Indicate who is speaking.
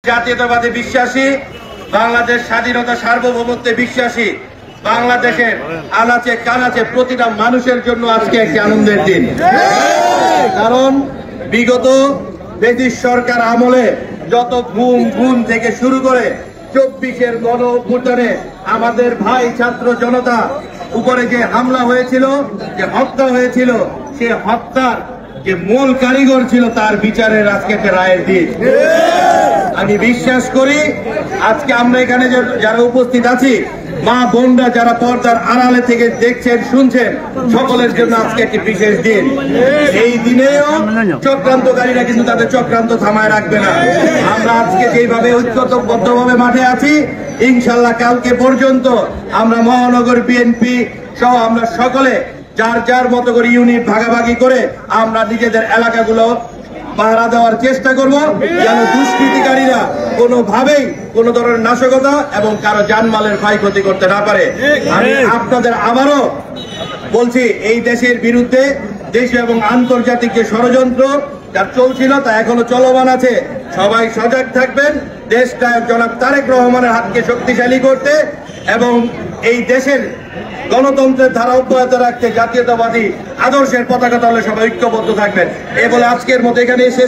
Speaker 1: জাতীয়তাবাদে বিশ্বাসী, বাংলাদেশ স্বাধীনতা সার্বভৌমত্বে বিশ্বাসী, বাংলাদেশের আনাচে কানাচে প্রতিটা মানুষের জন্য আজকে একটি আনন্দের দিন। কারণ বিগত ব্রিটিশ সরকার আমলে যত গুম থেকে শুরু করে 24-এর গণ অভ্যুত্থানে আমাদের ভাই ছাত্র জনতা উপরে যে হামলা হয়েছিল, যে হত্যা হয়েছিল, সে হত্যার যে মূল কারিগর ছিল তার বিচারের আজকে একটা রায়ের দিন। আমি বিশ্বাস করি আজকে আমরা এখানে যারা উপস্থিত আছি, মা বোনরা যারা পর্দার আড়ালে থেকে দেখছেন শুনছেন, সকলের জন্য আজকে একটি বিশেষ দিন। এই দিনেও চক্রান্তকারীরা কিন্তু তাদের চক্রান্ত থামায় রাখবে না। আমরা আজকে যেভাবে ঐক্যবদ্ধভাবে মাঠে আছি, ইনশাল্লাহ কালকে পর্যন্ত আমরা মহানগর বিএনপি সহ আমরা সকলে যার যার মতো করে ইউনিট ভাগাভাগি করে আমরা নিজেদের এলাকাগুলো পাহারা দেওয়ার চেষ্টা করব, যেন দুষ্কৃতিকারীরা কোনোভাবেই কোন ধরনের নাশকতা এবং কারো জানমালের ক্ষয়ক্ষতি করতে না পারে। আমি আপনাদের আবারও বলছি, এই দেশের বিরুদ্ধে দেশ এবং আন্তর্জাতিক যে ষড়যন্ত্র যা চলছিল তা এখনো চলমান আছে। সবাই সজাগ থাকবেন, দেশটা জনাব তারেক রহমানের হাতকে শক্তিশালী করতে এবং এই দেশের গণতন্ত্রের ধারা অব্যাহত রাখতে জাতীয়তাবাদী আদর্শের পতাকা তলে সবাই ঐক্যবদ্ধ থাকবেন। এ বলে আজকের মতো এখানে এসে